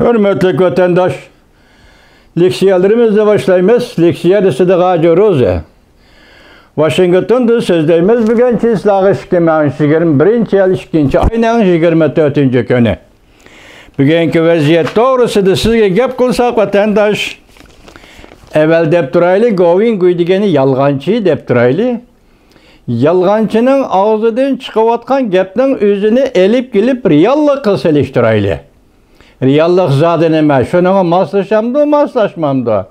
Hürmetli vatandaş, leksiyelerimizle başlayımız. Leksiyerisi de Gaci Roze. Washington'da sözlerimiz bugün çizlağı 2021 yıl 2. ayının 24. günü. Bugünkü vaziyet doğrusu da sizge gep kılsak vatandaş, evvel dep turaylı govin güydegeni yalgancı dep turaylı. Yalgancının ağzıdan çıkıvatkan gepnin özünü elip gelip riyallık kılseliştiraylı. Riyallık zaten eme, şununla maslaşamdı, maslaşmamdı.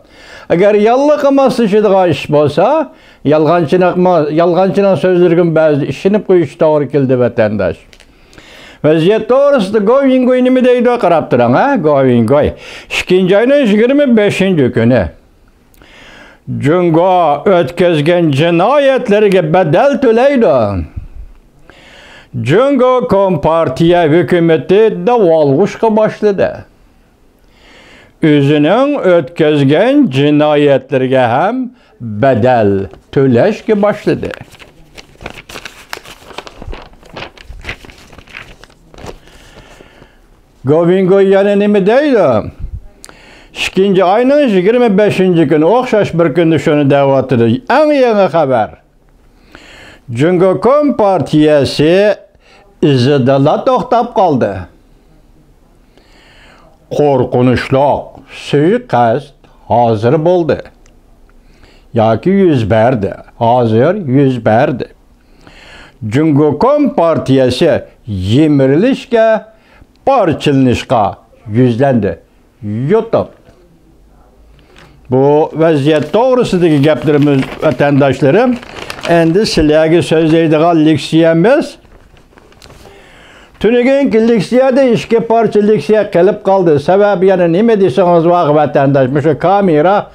Eğer riyallık maslaşıdığa iş bolsa, yalgancının sözlerinin bazı işinip koyuş doğru kildi vatandaş. Vaziyet doğrusu da govin güynümü deydi o qarab turan, ha? Govin goy. 2. ayının 25. günü. Cungo ötkezgen cinayetlerine bedel töleydi. Cungo Kompartiya hükümeti davalguşka başladı. Özünün ötkezgen cinayetlerine hem bedel töleşke başladı. Govingo yani nemi deydi? 2. ayının 25. günü okşaş bir günü şunu davatıdı. En yeni haber. Cungo Kompartiyası izidala toxtab kaldı. Korkunuşluq, suikast hazır buldu. Yaki yüz berdi. Hazır yüz berdi. Cungo Kompartiyası yemirilişke, parçılınışka yüzlendi. YouTube. Bu vaziyet doğrusudaki geplerimiz vatandaşlarım. Endi silahı sözleydiği leksiyemiz. Tünügün leksiyada işke parça leksiya kalıp kaldı. Sebebi yani ne diyorsunuz vatandaş? Şu kamera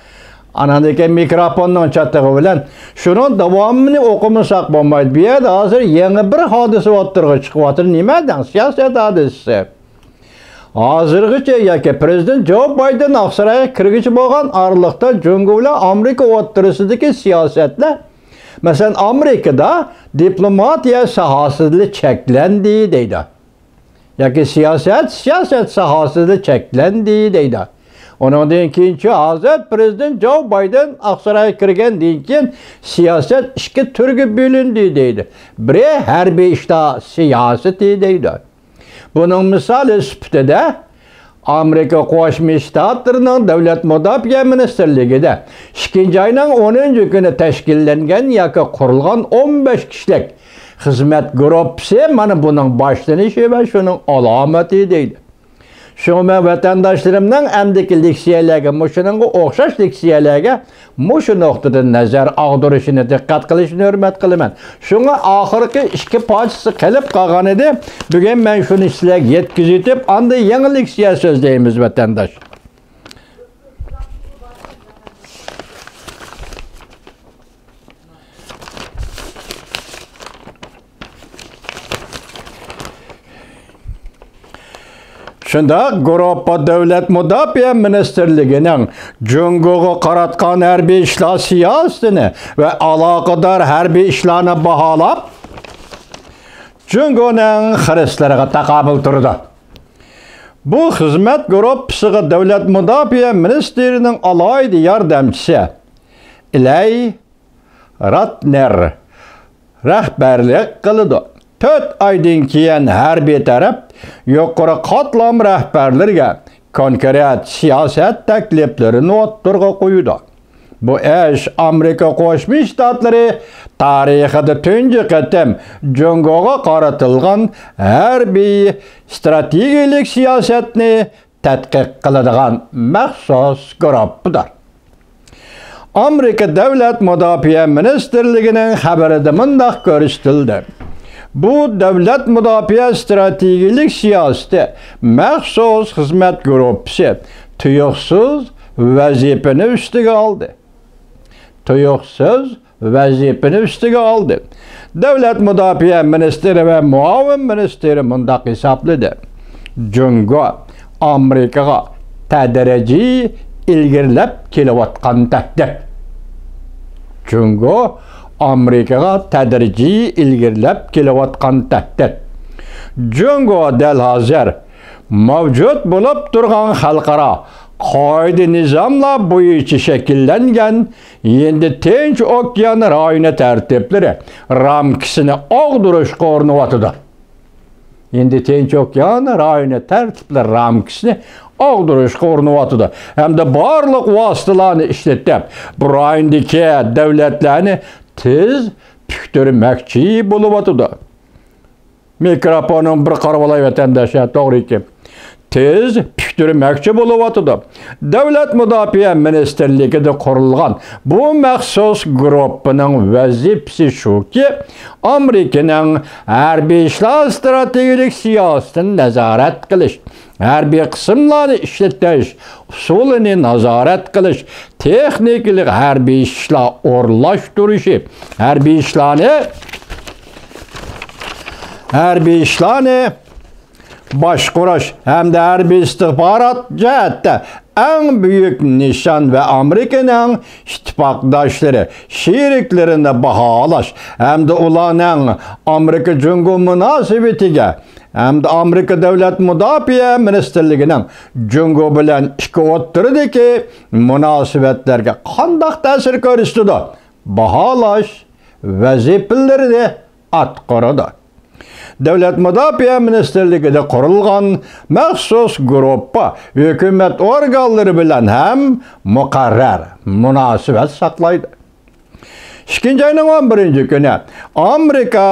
anadaki mikrofondan çattığı bilen şunun devamını okumusak olmaydı. Bir yerde hazır yeni bir hadise oturduğu çıkıvatır. Nimeden? Siyaset hadisi. Hazırgıca yaki Prezident Joe Biden Aksaray'a kirgici boğan aralıkta Cungo ile Amerika oturusundaki siyasetle mesela Amerika'da diplomatiya sahasıdlı çeklendi deydi. Yaki siyaset sahasıdlı çeklendi deydi. Onun deyinkinci Hazret Prezident Joe Biden Aksaray'a kirgen deyinkin siyaset iki türlü bölündü deydi. Biri harbi işte siyaseti deydi. Bunun misali süptede Amerika Qo'shma Shtatlarining Davlat Mudofaa Ministerligi'de 2. ayının 10. günü teşkillengen yoki qurilgan 15 kishilik xizmat gruppasi mana bunun başlanışı ve şunun alameti deydi. Şuna vatandaşlarımdan emdeki leksiyalarga, muşununga o'xshash leksiyalarga mushu nuqtadan nazar ag'dirishini diqqat qilishni hurmat qilaman. Shunga oxirgi 2 parchasi qilib qolgan edi. Bugun men shuni sizlarga yetkazib, anda yangi leksiya so'zlaymiz vatandosh. Şunda Avrupa Devlet Mudofaa Ministerligi'nin Cungo'ga qaratgan harbiy ishlar siyosetini ve alaqadar harbiy ishlarni baholab, Cungo'ning xirislariga taqobil turdi. Bu xizmat gruppasiga Davlat Mudofaa Ministerining alohida yordamchisi Ilay Ratner rahbarlik qildi. 4 aydan keyin harbiy taraf yuqori qatlam rahbarlariga konkret siyosat takliflarini o'ttirg'a qo'ydi. Bu ish Amerika Qo'shma Shtatlari tarixida tunji qatim Cungo'ga qaratilgan harbiy strategik siyosatni tadqiq qiladigan maxsus guruhdir. Amerika Davlat Mudofaa Ministerligining xabarida mundaq ko'rsatildi. Bu Devlet Mudofaa Strategik Siyaseti maxsus xizmat gruppasi tuyuqsiz vazifani üstüge aldı. Tuyuqsiz vazifani üstüge aldı. Devlet Mudofaa Ministeri ve Muavin Ministeri mundaq hisobladi. Cungo Amerikaga tadrijiy ilgirlab kelayotgan tahdid. Cungo Amerikaga tadrijiy ilgirlab kelayotgan tahdid. Cungo del hazır mavjud bo'lib turgan xalqaro qoida nizomlar bo'yicha shakllangan endi Tinch okean rayoni tartiblari ramkasini og'dirishga o'rnatydi. Endi Tinch okean rayoni tartiblari ramkasini og'dirishga o'rnatydi. Hamda barliq vositalarni ishlatib, bu rayondagi davlatlarni tez pukhtirmoqchi bo'lyapti. Mikrofonim bir qarab olay vatandoshlar, to'g'ri ekan. Tez pukhtirmoqchi bo'lyapti. Davlat mudofaa ministrligida qurilgan bu maxsus guruhning vazifasi shuki, Amerikaning harbiy ishlar strategik siyosatini nazorat qilish, harbiy qismlarni ishlatish usulini nazorat qilish, texnikalik harbiy ishlar o'rlashtirishi, harbiy ishlarni boshqarish hamda harbiy istihborot jihatda eng buyuk nishon va Amerikaning ittifoqdoshlari, sheriklarini baholash hamda ularning Amerika jungo munosabatiga hamda Amerika davlat mudofaa ministrligining jungo bilan ikki o'rtasidagi munosabatlarga qanday ta'sir ko'rsatdi baholash vazifalarini atqaradi. Davlat mudofaa ministrligida qurilgan maxsus guruhga hukumat organlari bilan ham muqarrar munosabat saqlaydi. 2 ayning 11-kuni Amerika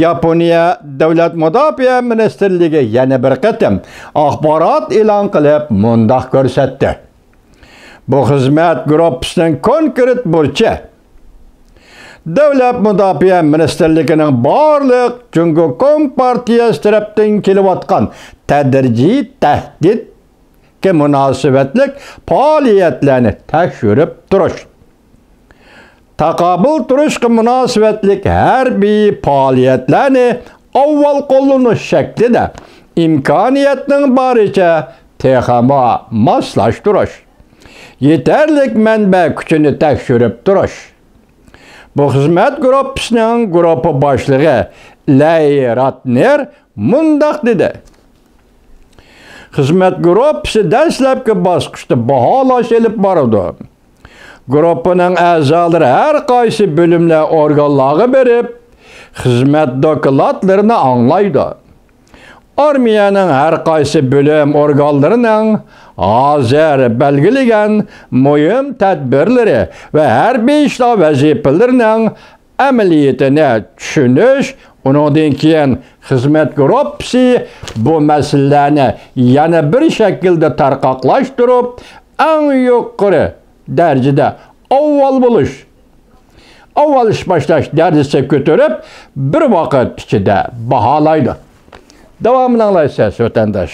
Yaponiya davlat mudofaa ministrligi yana bir qatim axborot e'lon qilib mundaq ko'rsatdi. Bu xizmat guruhining konkret burchi Davlat mudofaa ministrligining barliq Jungo Kompartiyasi tarafdan kelayotgan tadrijiy tahdidga munosabatli faoliyatlarni tekshirib turish. Taqobil turishga munosabatli harbiy faoliyatlarni avval qo'llanish shaklida imkoniyatning boricha texama moslashtirish. Yetarlik manba kuchini tekshirib turish. Bu xizmat guruhining guruhi boshlig'i Ley Ratner mundaq dedi. Xizmat guruhi dastlabki bosqichda baholash olib boradi. Guruhining a'zolari har qaysi bo'limlar organlariga berib, xizmat dokladlarini anglaydi. Armiyaning har qaysi bo'lim organlarining hozir belgilagan muhim tadbirlari va harbiy ishlar vazifalarining amaliyotini tushunish, undan keyin xizmat guruhi bu masalalarni yana bir shaklda tarqoqlashtirib, eng yuqori darajada avval ish boshlash darajasiga ko'tarib, bir vaqt ichida baholaydi. Devamını anlayacağız vatandaş.